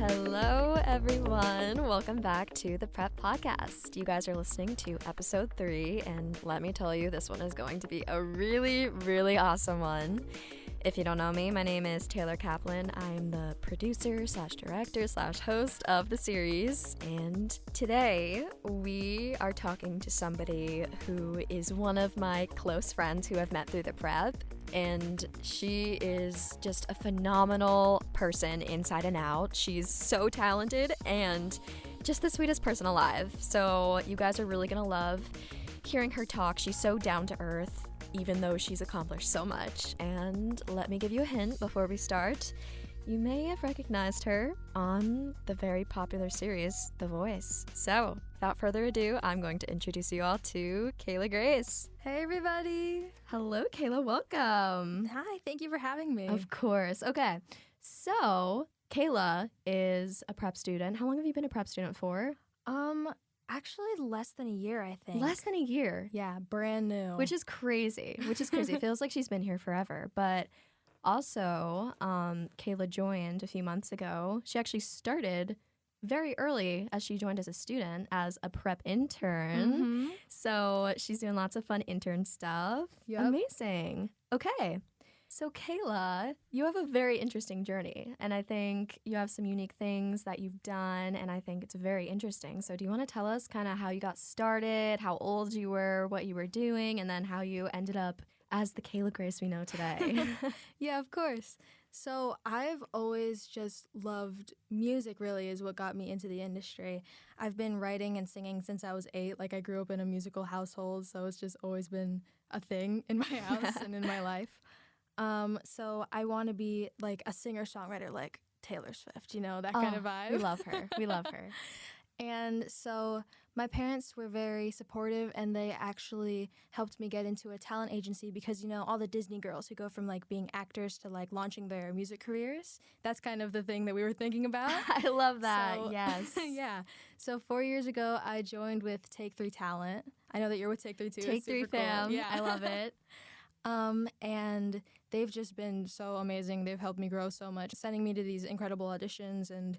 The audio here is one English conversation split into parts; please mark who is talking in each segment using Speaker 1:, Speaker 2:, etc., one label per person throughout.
Speaker 1: Hello, everyone. Welcome back to the Prep Podcast. You guys are listening to episode 3, and let me tell you, this one is going to be a really, really awesome one. If you don't know me, my name is Taylor Kaplan. I'm the producer / director / host of the series, and today we are talking to somebody who is one of my close friends who I've met through the prep, and she is just a phenomenal person inside and out. She's so talented and just the sweetest person alive, so you guys are really gonna love hearing her talk. She's so down to earth, even though she's accomplished so much. And let me give you a hint before we start. You may have recognized her on the very popular series, The Voice. So, without further ado, I'm going to introduce you all to Keilah Grace.
Speaker 2: Hey, everybody.
Speaker 1: Hello, Keilah. Welcome.
Speaker 2: Hi, thank you for having me.
Speaker 1: Of course. Okay, so Keilah is a prep student. How long have you been a prep student for?
Speaker 2: Actually less than a year, I think.
Speaker 1: Less than a year.
Speaker 2: Yeah, brand new.
Speaker 1: Which is crazy. It feels like she's been here forever. But also, Keilah joined a few months ago. She actually started very early as she joined as a student as a prep intern.
Speaker 2: Mm-hmm.
Speaker 1: So she's doing lots of fun intern stuff.
Speaker 2: Yep.
Speaker 1: Amazing. Okay. So Keilah, you have a very interesting journey, and I think you have some unique things that you've done, and I think it's very interesting. So do you want to tell us kind of how you got started, how old you were, what you were doing, and then how you ended up as the Keilah Grace we know today?
Speaker 2: Yeah, of course. So I've always just loved music, really, is what got me into the industry. I've been writing and singing since I was 8. Like, I grew up in a musical household, so it's just always been a thing in my house and in my life. So I want to be like a singer-songwriter like Taylor Swift, you know, that kind of vibe.
Speaker 1: We love her. We love her.
Speaker 2: And so my parents were very supportive, and they actually helped me get into a talent agency because, you know, all the Disney girls who go from like being actors to like launching their music careers, that's kind of the thing that we were thinking about.
Speaker 1: I love that.
Speaker 2: So,
Speaker 1: yes.
Speaker 2: Yeah. So 4 years ago, I joined with Take 3 Talent. I know that you're with Take 3 too.
Speaker 1: Take 3 fam.
Speaker 2: Cool. Yeah.
Speaker 1: I love it.
Speaker 2: And they've just been so amazing. They've helped me grow so much, sending me to these incredible auditions. And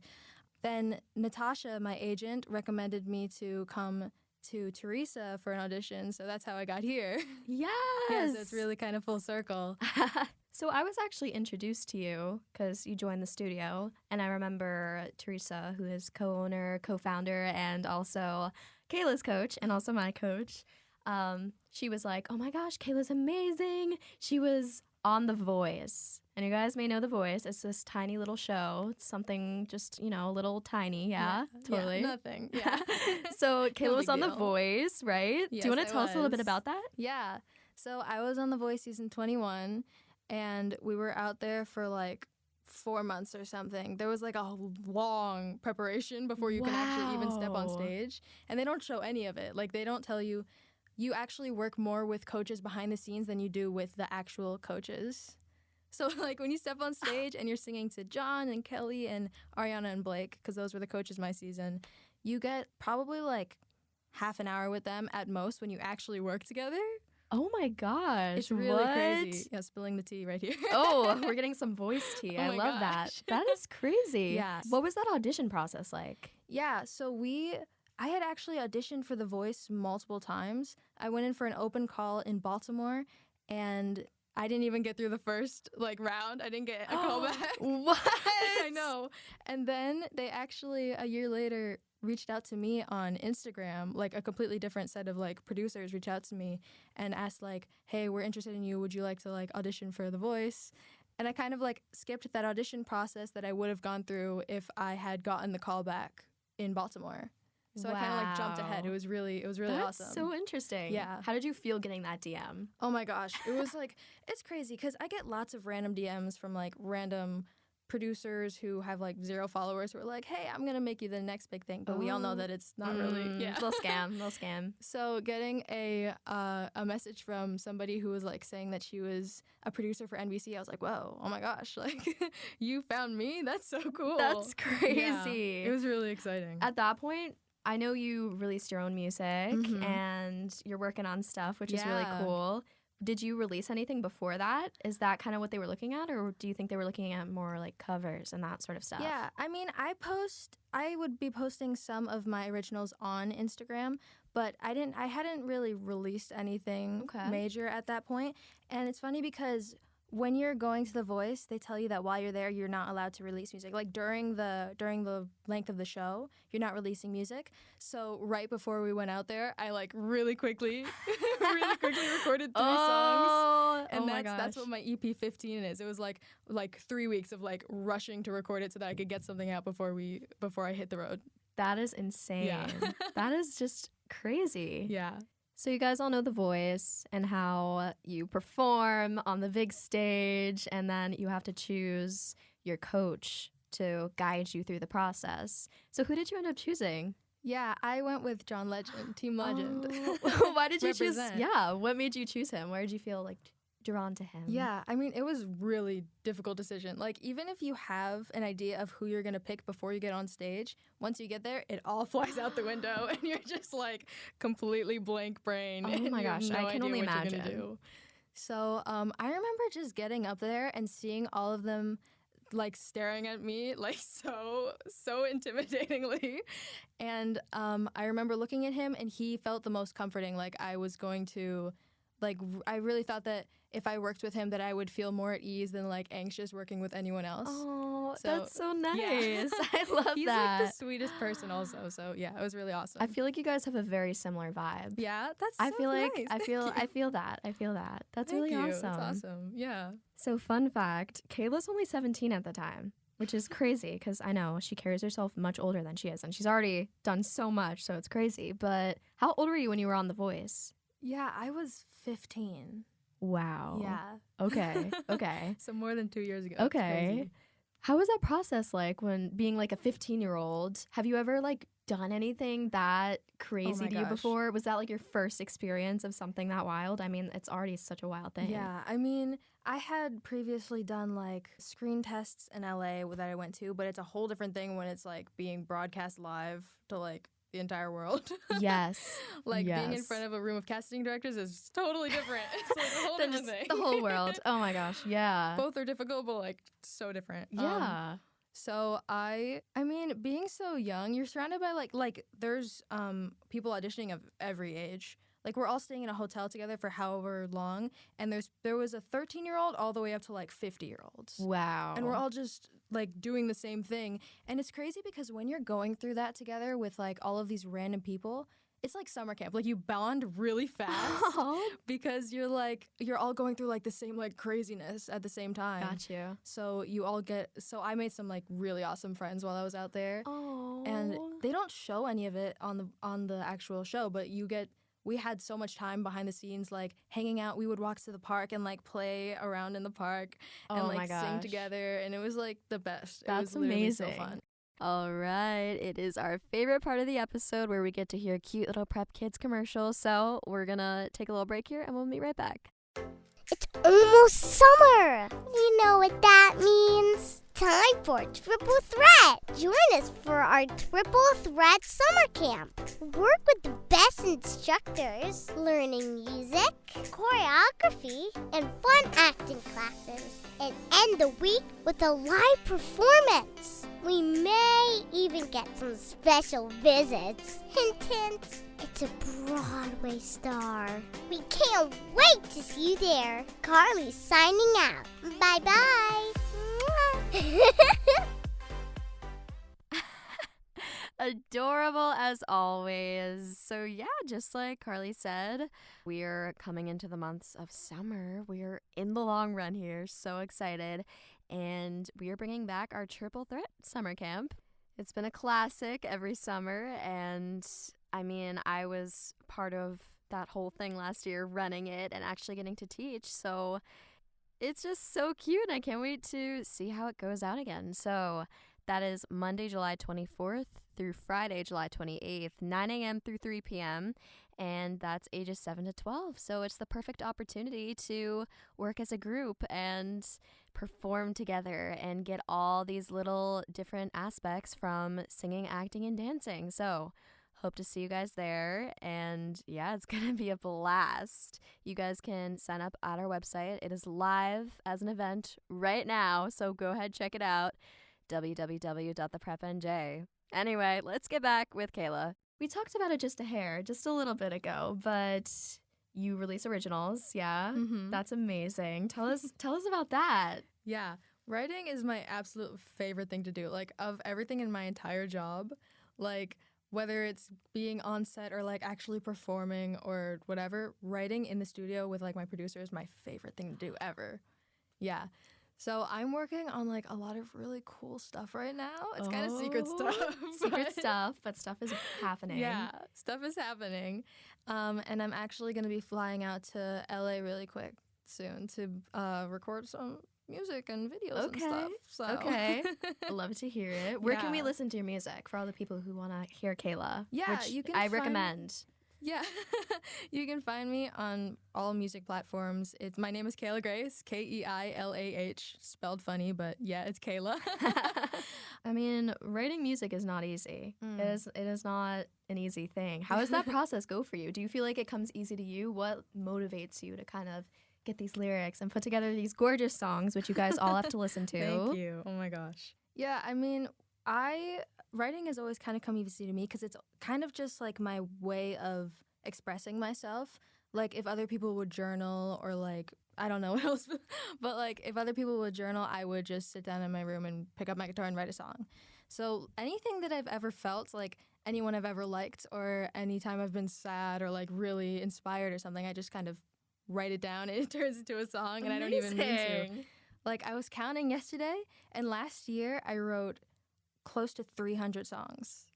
Speaker 2: then Natasha, my agent, recommended me to come to Teresa for an audition. So that's how I got here.
Speaker 1: Yes.
Speaker 2: Yeah, so it's really kind of full circle.
Speaker 1: So I was actually introduced to you because you joined the studio. And I remember Teresa, who is co-owner, co-founder, and also Keilah's coach and also my coach. She was like, oh my gosh, Keilah's amazing. She was on The Voice. And you guys may know The Voice. It's this tiny little show. It's something just, you know, a little tiny. Yeah, totally.
Speaker 2: Yeah, nothing. Yeah.
Speaker 1: So Keilah was on
Speaker 2: deal.
Speaker 1: The Voice, right?
Speaker 2: Yes,
Speaker 1: Do you want to tell us a little bit
Speaker 2: was.
Speaker 1: about that?
Speaker 2: Yeah. So I was on The Voice season 21, and we were out there for like 4 months or something. There was like a long preparation before you can actually even step on stage. And they don't show any of it. Like, they don't tell you. You actually work more with coaches behind the scenes than you do with the actual coaches. So, like, when you step on stage and you're singing to John and Kelly and Ariana and Blake, because those were the coaches my season, you get probably, like, half an hour with them at most when you actually work together.
Speaker 1: Oh, my gosh.
Speaker 2: It's really crazy. Yeah, spilling the tea right here.
Speaker 1: Oh, we're getting some voice tea. I love that. That is crazy.
Speaker 2: Yeah.
Speaker 1: What was that audition process like?
Speaker 2: Yeah, so I had actually auditioned for The Voice multiple times. I went in for an open call in Baltimore, and I didn't even get through the first round. I didn't get a call back.
Speaker 1: What?
Speaker 2: I know. And then they actually, a year later, reached out to me on Instagram. Like, a completely different set of producers reached out to me and asked hey, we're interested in you. Would you like to audition for The Voice? And I kind of skipped that audition process that I would have gone through if I had gotten the call back in Baltimore. So I kind of jumped ahead. It was really
Speaker 1: That's
Speaker 2: awesome.
Speaker 1: So interesting.
Speaker 2: Yeah.
Speaker 1: How did you feel getting that DM?
Speaker 2: Oh my gosh. It was it's crazy because I get lots of random DMs from random producers who have 0 followers who are hey, I'm going to make you the next big thing. But we all know that it's not really. Yeah.
Speaker 1: Little scam.
Speaker 2: So getting a message from somebody who was saying that she was a producer for NBC, I was whoa, oh my gosh, you found me? That's so cool.
Speaker 1: That's crazy.
Speaker 2: Yeah, it was really exciting.
Speaker 1: At that point, I know you released your own music and you're working on stuff, which is really cool. did you release anything before that? Is that kind of what they were looking at, or do you think they were looking at more like covers and that sort of stuff?
Speaker 2: Yeah, I mean, I would be posting some of my originals on Instagram, but I hadn't really released anything major at that point. And it's funny because when you're going to The Voice, they tell you that while you're there, you're not allowed to release music. Like during the length of the show, you're not releasing music. So right before we went out there, I like really quickly recorded 3 songs. And that's what my EP 15 is. It was like 3 weeks of like rushing to record it so that I could get something out before I hit the road.
Speaker 1: That is insane. Yeah. That is just crazy.
Speaker 2: Yeah.
Speaker 1: So you guys all know The Voice and how you perform on the big stage, and then you have to choose your coach to guide you through the process. So who did you end up choosing?
Speaker 2: Yeah, I went with John Legend, Team Legend.
Speaker 1: Oh. Why did you choose? Yeah, what made you choose him? Where did you feel like drawn to him?
Speaker 2: Yeah, I mean, it was really difficult decision. Like, even if you have an idea of who you're going to pick before you get on stage, once you get there, it all flies out the window and you're just like completely blank brain.
Speaker 1: Oh my gosh, I can only imagine.
Speaker 2: So I remember just getting up there and seeing all of them like staring at me like so intimidatingly. And I remember looking at him and he felt the most comforting. Like I was going to I really thought that if I worked with him that I would feel more at ease than like anxious working with anyone else.
Speaker 1: Oh, that's so nice.
Speaker 2: Yeah.
Speaker 1: I love
Speaker 2: He's
Speaker 1: that.
Speaker 2: Like the sweetest person also. So yeah, it was really awesome.
Speaker 1: I feel like you guys have a very similar vibe.
Speaker 2: Yeah, that's
Speaker 1: I feel
Speaker 2: nice.
Speaker 1: like I feel that. That's
Speaker 2: Thank
Speaker 1: really
Speaker 2: you.
Speaker 1: awesome.
Speaker 2: That's awesome. Yeah.
Speaker 1: So fun fact, Keilah's only 17 at the time, which is crazy because I know she carries herself much older than she is and she's already done so much, so it's crazy. But how old were you when you were on The Voice?
Speaker 2: Yeah, I was 15.
Speaker 1: Wow.
Speaker 2: Yeah.
Speaker 1: Okay.
Speaker 2: So more than 2 years ago.
Speaker 1: Okay. How was that process like when being like a 15-year-old? Have you ever like done anything that crazy to you before? Was that like your first experience of something that wild? I mean, it's already such a wild thing.
Speaker 2: Yeah, I mean, I had previously done like screen tests in LA that I went to, but it's a whole different thing when it's like being broadcast live to like the entire world.
Speaker 1: Yes.
Speaker 2: Being in front of a room of casting directors is totally different. It's like a whole different thing.
Speaker 1: The whole world. Oh my gosh. Yeah.
Speaker 2: Both are difficult, but like so different.
Speaker 1: Yeah.
Speaker 2: So I mean, being so young, you're surrounded by like there's people auditioning of every age. Like we're all staying in a hotel together for however long, and there was a 13-year-old all the way up to like 50-year-olds.
Speaker 1: Wow.
Speaker 2: And we're all just like doing the same thing. And it's crazy because when you're going through that together with like all of these random people, it's like summer camp. Like you bond really fast because you're all going through like the same like craziness at the same time.
Speaker 1: Got you.
Speaker 2: So I made some like really awesome friends while I was out there.
Speaker 1: Oh.
Speaker 2: And they don't show any of it on the actual show, but we had so much time behind the scenes, like hanging out. We would walk to the park and like play around in the park and like sing together. And it was like the best.
Speaker 1: That's
Speaker 2: it was
Speaker 1: amazing.
Speaker 2: So fun.
Speaker 1: All right. It is our favorite part of the episode where we get to hear cute little Prep Kids commercials. So we're going to take a little break here and we'll meet right back.
Speaker 3: It's almost summer. You know what that means. Time for Triple Threat. Join us for our Triple Threat summer camp. Work with the best instructors, learning music, choreography, and fun acting classes. And end the week with a live performance. We may even get some special visits. Hint, hint. It's a Broadway star. We can't wait to see you there. Carly's signing out. Bye-bye.
Speaker 1: Adorable as always. So yeah, just like Carly said, we're coming into the months of summer. We're in the long run here. So excited. And we are bringing back our Triple Threat summer camp. It's been a classic every summer. And I mean, I was part of that whole thing last year, running it and actually getting to teach. So it's just so cute. I can't wait to see how it goes out again. So that is Monday, July 24th through Friday, July 28th, 9 a.m. through 3 p.m. And that's ages 7 to 12. So it's the perfect opportunity to work as a group and perform together and get all these little different aspects from singing, acting, and dancing. So Hope to see you guys there. And yeah, it's going to be a blast. You guys can sign up at our website. It is live as an event right now. So go ahead, check it out. www.theprepnj. Anyway, let's get back with Keilah. We talked about it just a little bit ago, but you release originals. Yeah.
Speaker 2: Mm-hmm.
Speaker 1: That's amazing. Tell us about that.
Speaker 2: Yeah. Writing is my absolute favorite thing to do. Like, of everything in my entire job, like, whether it's being on set or, like, actually performing or whatever, writing in the studio with, like, my producer is my favorite thing to do ever. Yeah. So I'm working on, like, a lot of really cool stuff right now. It's kind of secret stuff.
Speaker 1: But stuff is happening.
Speaker 2: Yeah, stuff is happening. And I'm actually going to be flying out to LA really quick soon to record some music and videos and stuff. So.
Speaker 1: Okay. I love to hear it. Where can we
Speaker 2: Yeah.
Speaker 1: listen to your music for all the people who want to hear Keilah?
Speaker 2: Yeah,
Speaker 1: which
Speaker 2: you can
Speaker 1: I
Speaker 2: find-
Speaker 1: recommend.
Speaker 2: Yeah. You can find me on all music platforms. My name is Keilah Grace, Keilah, spelled funny, but yeah, it's Keilah.
Speaker 1: I mean, writing music is not easy.
Speaker 2: Mm.
Speaker 1: It is not an easy thing. How does that process go for you? Do you feel like it comes easy to you? What motivates you to kind of get these lyrics and put together these gorgeous songs, which you guys all have to listen to?
Speaker 2: Thank you. Oh my gosh. Yeah, I mean, writing has always kind of come easy to me because it's kind of just like my way of expressing myself. Like, if other people would journal or, like, I don't know what else, but, like, if other people would journal, I would just sit down in my room and pick up my guitar and write a song. So anything that I've ever felt, like anyone I've ever liked, or anytime I've been sad or, like, really inspired or something, I just kind of write it down and it turns into a song. And I don't even mean to. Like, I was counting yesterday, and last year I wrote close to 300 songs.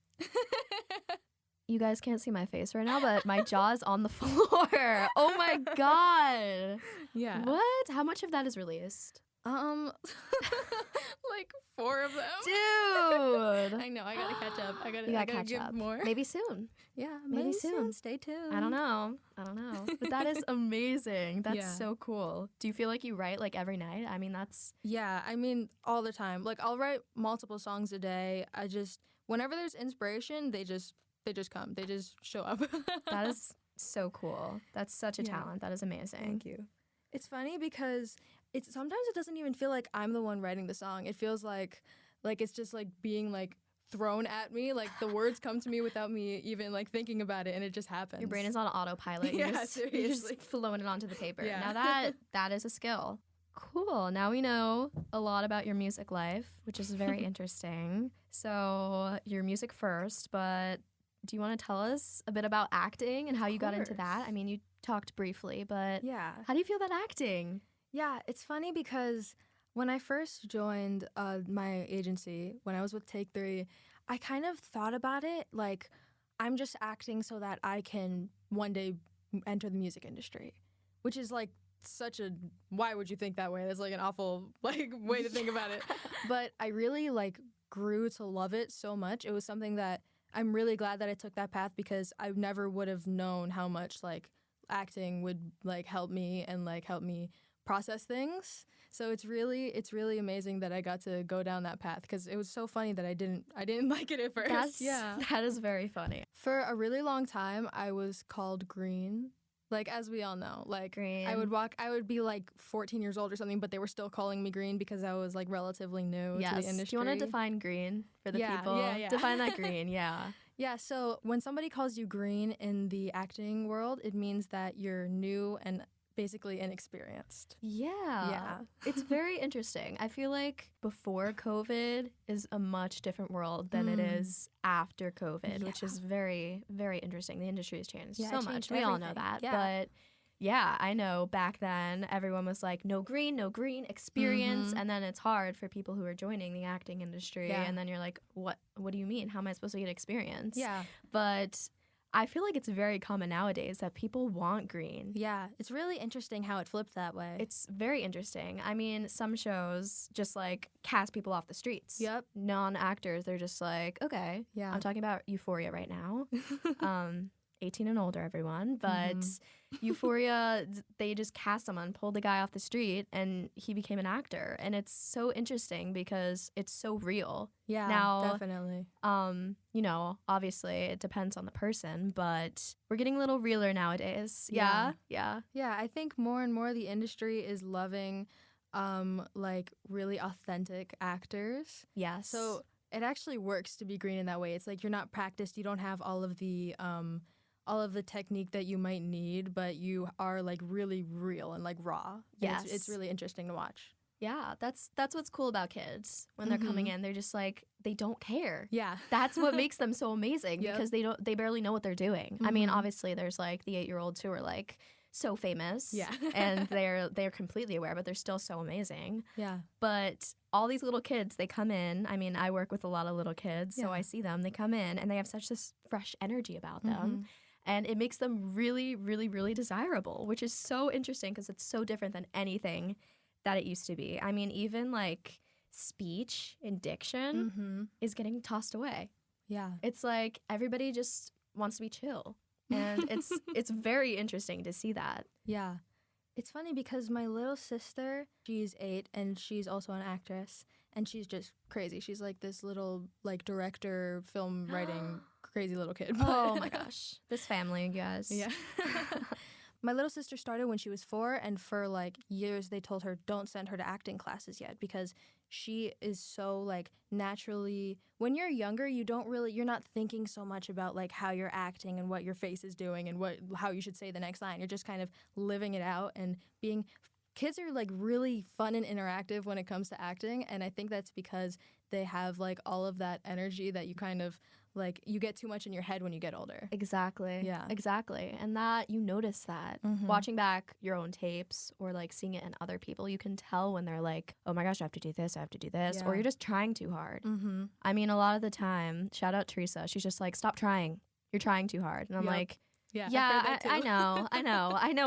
Speaker 1: You guys can't see my face right now, but my jaw's on the floor. Oh my God.
Speaker 2: Yeah.
Speaker 1: What? How much of that is released?
Speaker 2: Like 4 of them.
Speaker 1: Dude.
Speaker 2: I know, I gotta catch up. I
Speaker 1: You gotta
Speaker 2: gotta
Speaker 1: catch
Speaker 2: give
Speaker 1: up.
Speaker 2: more.
Speaker 1: Maybe soon.
Speaker 2: Yeah,
Speaker 1: maybe soon.
Speaker 2: Stay tuned.
Speaker 1: I don't know. But that is amazing. That's
Speaker 2: Yeah.
Speaker 1: so cool. Do you feel like you write like every night? I mean, that's
Speaker 2: Yeah, I mean, all the time. Like, I'll write multiple songs a day. Whenever there's inspiration, they just come. They just show up.
Speaker 1: that is so cool. That's such a
Speaker 2: Yeah.
Speaker 1: talent. That is amazing.
Speaker 2: Thank you. It's funny because sometimes it doesn't even feel like I'm the one writing the song. It feels like it's just like being like thrown at me. Like, the words come to me without me even like thinking about it, and it just happens.
Speaker 1: Your brain is on autopilot.
Speaker 2: Yeah,
Speaker 1: You're just
Speaker 2: seriously.
Speaker 1: flowing it onto the paper.
Speaker 2: Yeah.
Speaker 1: Now that is a skill. Cool. Now we know a lot about your music life, which is very interesting. So your music first, but do you want to tell us a bit about acting and how you got into that? I mean, you talked briefly, but
Speaker 2: Yeah.
Speaker 1: how do you feel about acting?
Speaker 2: Yeah, it's funny because when I first joined my agency, when I was with Take 3, I kind of thought about it like, I'm just acting so that I can one day enter the music industry, which is like why would you think that way? That's like an awful like way to think about it. But I really like grew to love it so much. It was something that I'm really glad that I took that path, because I never would have known how much like acting would like help me process things. So it's really amazing that I got to go down that path, because it was so funny that I didn't like it at first.
Speaker 1: That is very funny.
Speaker 2: For a really long time, I was called Green. Like, as we all know, like,
Speaker 1: Green.
Speaker 2: I would be like 14 years old or something, but they were still calling me Green because I was like relatively new to the industry.
Speaker 1: Do you want to define green for the
Speaker 2: Yeah,
Speaker 1: people?
Speaker 2: yeah.
Speaker 1: Define that green, yeah.
Speaker 2: Yeah, so when somebody calls you green in the acting world, it means that you're new and basically inexperienced.
Speaker 1: Yeah. It's very interesting. I feel like before COVID is a much different world than it is after COVID, which is very, very interesting. The industry has changed so much. We all know that.
Speaker 2: Yeah.
Speaker 1: But yeah, I know back then everyone was like, no green, experience. And then it's hard for people who are joining the acting industry.
Speaker 2: Yeah.
Speaker 1: And then you're like, what do you mean? How am I supposed to get experience?
Speaker 2: Yeah.
Speaker 1: But I feel like it's very common nowadays that people want green.
Speaker 2: Yeah, it's really interesting how it flipped that way.
Speaker 1: It's very interesting. I mean, some shows just like cast people off the streets.
Speaker 2: Yep.
Speaker 1: Non-actors, they're just like, okay.
Speaker 2: Yeah.
Speaker 1: I'm talking about Euphoria right now. 18 and older, everyone. But Euphoria, they just cast someone, pulled the guy off the street, and he became an actor. And it's so interesting because it's so real.
Speaker 2: Yeah,
Speaker 1: now,
Speaker 2: definitely.
Speaker 1: You know, obviously it depends on the person, but we're getting a little realer nowadays. Yeah.
Speaker 2: Yeah, I think more and more the industry is loving like really authentic actors.
Speaker 1: Yes.
Speaker 2: So it actually works to be green in that way. It's like you're not practiced, you don't have all of the technique that you might need, but you are like really real and like raw.
Speaker 1: Yes.
Speaker 2: It's really interesting to watch.
Speaker 1: Yeah, that's what's cool about kids. When they're coming in, they're just like, they don't care.
Speaker 2: Yeah.
Speaker 1: That's what makes them so amazing because they barely know what they're doing. I mean, obviously there's like the 8-year-olds who are like so famous.
Speaker 2: Yeah.
Speaker 1: And they're completely aware, but they're still so amazing.
Speaker 2: Yeah.
Speaker 1: But all these little kids, they come in. I mean, I work with a lot of little kids, so I see them. They come in and they have such this fresh energy about them. And it makes them really, really, really desirable, which is so interesting because it's so different than anything that it used to be. I mean, even like speech and diction is getting tossed away.
Speaker 2: Yeah.
Speaker 1: It's like everybody just wants to be chill. And it's very interesting to see that.
Speaker 2: Yeah. It's funny because my little sister, she's 8 and she's also an actress and she's just crazy. She's like this little like director, film writing, crazy little kid.
Speaker 1: Oh my gosh. This family, you guys.
Speaker 2: Yeah. My little sister started when she was 4, and for like years they told her don't send her to acting classes yet because she is so like naturally. When you're younger, you're not thinking so much about like how you're acting and what your face is doing and how you should say the next line. You're just kind of living it out and being. Kids are like really fun and interactive when it comes to acting, and I think that's because they have like all of that energy that you kind of like you get too much in your head when you get older.
Speaker 1: Exactly.
Speaker 2: Yeah.
Speaker 1: Exactly. And that you notice that watching back your own tapes or like seeing it in other people, you can tell when they're like, oh my gosh, I have to do this,
Speaker 2: Yeah.
Speaker 1: or you're just trying too hard. I mean, a lot of the time, shout out Teresa, she's just like, stop trying. You're trying too hard. And I'm like, I know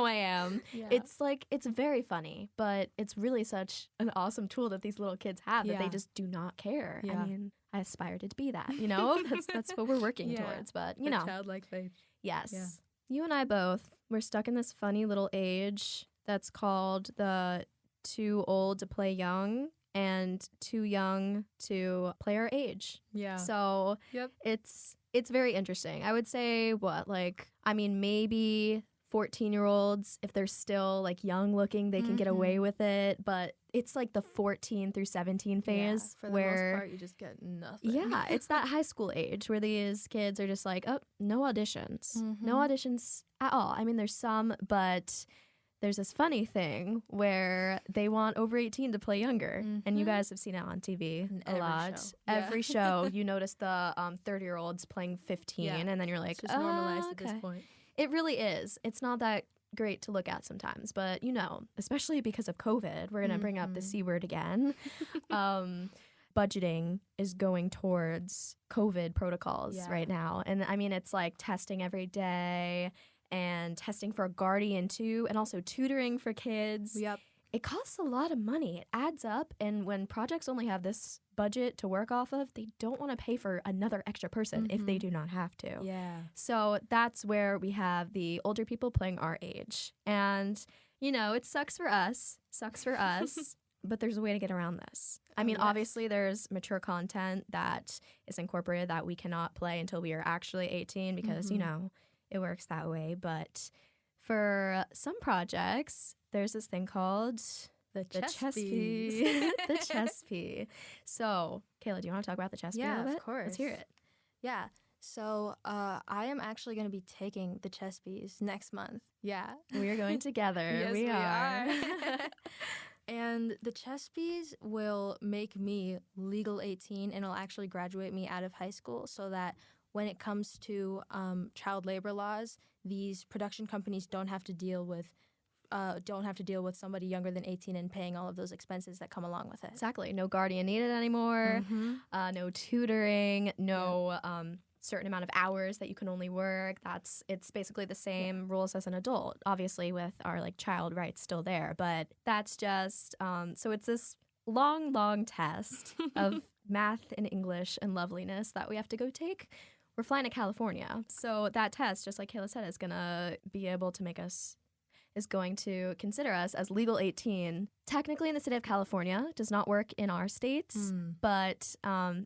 Speaker 1: I am.
Speaker 2: Yeah.
Speaker 1: It's like, it's very funny, but it's really such an awesome tool that these little kids have that they just do not care.
Speaker 2: Yeah.
Speaker 1: I mean, I aspire to be that, you know? That's what we're working towards, but you know.
Speaker 2: Childlike faith.
Speaker 1: Yes.
Speaker 2: Yeah.
Speaker 1: You and I both, we're stuck in this funny little age that's called the too old to play young and too young to play our age.
Speaker 2: Yeah.
Speaker 1: So it's very interesting. I would say maybe 14-year-olds, if they're still like young looking, they can get away with it. But it's like the 14 through 17 phase
Speaker 2: for the
Speaker 1: where
Speaker 2: most part, you just get nothing.
Speaker 1: Yeah, it's that high school age where these kids are just like, oh, no auditions. No auditions at all. I mean, there's some, but there's this funny thing where they want over 18 to play younger. And you guys have seen it on TV a lot.
Speaker 2: Show.
Speaker 1: Every show, you notice the 30-year-olds playing 15, and then you're like,
Speaker 2: It's just normalized at this point.
Speaker 1: It really is. It's not that great to look at sometimes, but you know, especially because of COVID, we're going to bring up the C word again. Budgeting is going towards COVID protocols right now. And I mean, it's like testing every day and testing for a guardian too, and also tutoring for kids.
Speaker 2: Yep.
Speaker 1: It costs a lot of money. It adds up. And when projects only have this budget to work off of, they don't want to pay for another extra person if they do not have to.
Speaker 2: Yeah.
Speaker 1: So that's where we have the older people playing our age. And, you know, it sucks for us, but there's a way to get around this. I mean, obviously there's mature content that is incorporated that we cannot play until we are actually 18 because, you know, it works that way. But for some projects, there's this thing called
Speaker 2: the chess
Speaker 1: piece. The chess piece. So, Keilah, do you want to talk about the chess piece a little bit?
Speaker 2: Yeah, of course.
Speaker 1: Let's hear it.
Speaker 2: Yeah. So I am actually going to be taking the chess piece next month. Yeah.
Speaker 1: We are going together.
Speaker 2: Yes,
Speaker 1: we are.
Speaker 2: And the chess piece will make me legal 18 and it'll actually graduate me out of high school so that when it comes to child labor laws, these production companies don't have to deal with somebody younger than 18 and paying all of those expenses that come along with it.
Speaker 1: Exactly. No guardian needed anymore. No tutoring. No certain amount of hours that you can only work. It's basically the same rules as an adult, obviously with our like child rights still there. But that's just so it's this long test of math and English and loveliness that we have to go take we're flying to California. So that test, just like Keilah said, is going to consider us as legal 18. Technically in the state of California, does not work in our states, but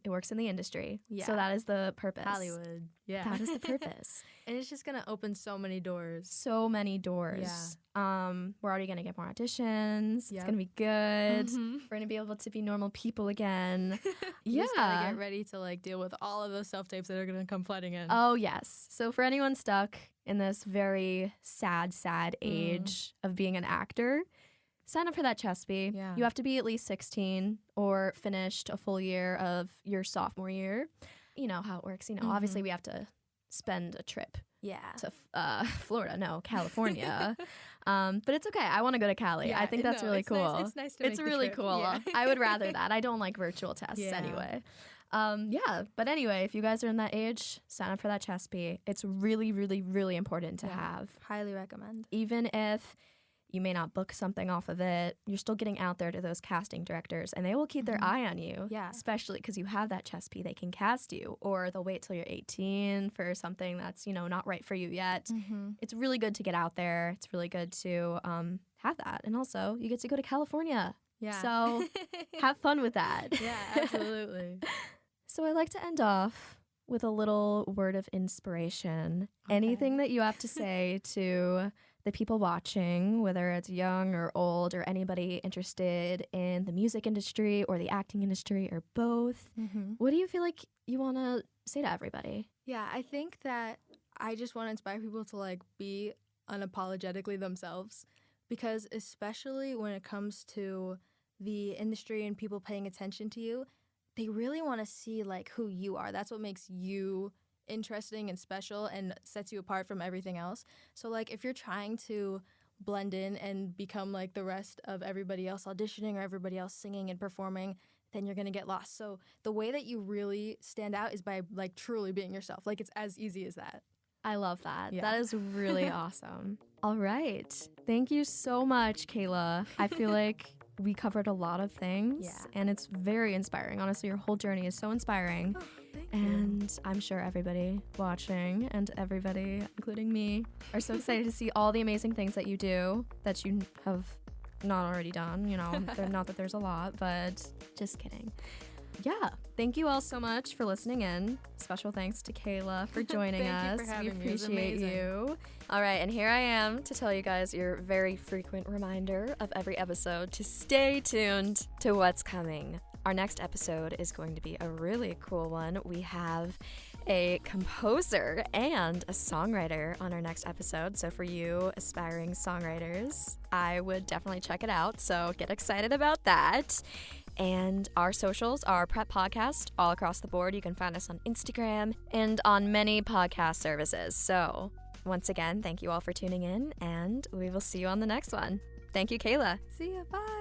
Speaker 1: it works in the industry.
Speaker 2: Yeah.
Speaker 1: So that is the purpose.
Speaker 2: Hollywood. Yeah.
Speaker 1: That is the purpose.
Speaker 2: And it's just going to open so many doors.
Speaker 1: So many doors. Yeah. We're already going to get more auditions. Yep. It's going to be good. We're going to be able to be normal people again.
Speaker 2: You just got to get ready to like deal with all of those self-tapes that are going to come flooding in.
Speaker 1: Oh, yes. So for anyone stuck in this very sad age of being an actor, sign up for that CHESP.
Speaker 2: Yeah.
Speaker 1: You have to be at least 16 or finished a full year of your sophomore year. You know how it works. You know, obviously we have to spend a trip to Florida. No, California. But it's okay. I want to go to Cali. I think that's really cool.
Speaker 2: Nice. It's nice to
Speaker 1: It's
Speaker 2: make
Speaker 1: really
Speaker 2: the trip.
Speaker 1: cool.
Speaker 2: Yeah.
Speaker 1: I would rather that. I don't like virtual tests anyway. But anyway, if you guys are in that age, sign up for that CHESP. It's really, really, really important to have.
Speaker 2: Highly recommend.
Speaker 1: Even if you may not book something off of it, you're still getting out there to those casting directors, and they will keep their eye on you.
Speaker 2: Yeah.
Speaker 1: Especially because you have that CHESP, they can cast you, or they'll wait till you're 18 for something that's, not right for you yet. It's really good to get out there. It's really good to have that. And also, you get to go to California.
Speaker 2: Yeah.
Speaker 1: So have fun with that.
Speaker 2: Yeah, absolutely.
Speaker 1: So I like to end off with a little word of inspiration.
Speaker 2: Okay.
Speaker 1: Anything that you have to say to the people watching, whether it's young or old or anybody interested in the music industry or the acting industry or both. What do you feel like you want to say to everybody?
Speaker 2: Yeah, I think that I just want to inspire people to like be unapologetically themselves, because especially when it comes to the industry and people paying attention to you, they really want to see like who you are. That's what makes you interesting and special and sets you apart from everything else. So like if you're trying to blend in and become like the rest of everybody else auditioning or everybody else singing and performing, then you're going to get lost. So the way that you really stand out is by like truly being yourself. Like it's as easy as that.
Speaker 1: I love that.
Speaker 2: Yeah.
Speaker 1: That is really awesome. All right. Thank you so much, Keilah. I feel like we covered a lot of things, and it's very inspiring. Honestly, your whole journey is so inspiring. And I'm sure everybody watching and everybody, including me, are so excited to see all the amazing things that you do that you have not already done. Not that there's a lot, but just kidding. Yeah. Thank you all so much for listening in. Special thanks to Keilah for joining us.
Speaker 2: Thank you for having
Speaker 1: we appreciate
Speaker 2: me.
Speaker 1: you. All right, and here I am to tell you guys your very frequent reminder of every episode to stay tuned to what's coming. Our next episode is going to be a really cool one. We have a composer and a songwriter on our next episode. So for you aspiring songwriters, I would definitely check it out. So get excited about that. And our socials are PrepPodcast all across the board. You can find us on Instagram and on many podcast services. So once again, thank you all for tuning in, and we will see you on the next one. Thank you, Keilah.
Speaker 2: See ya. Bye.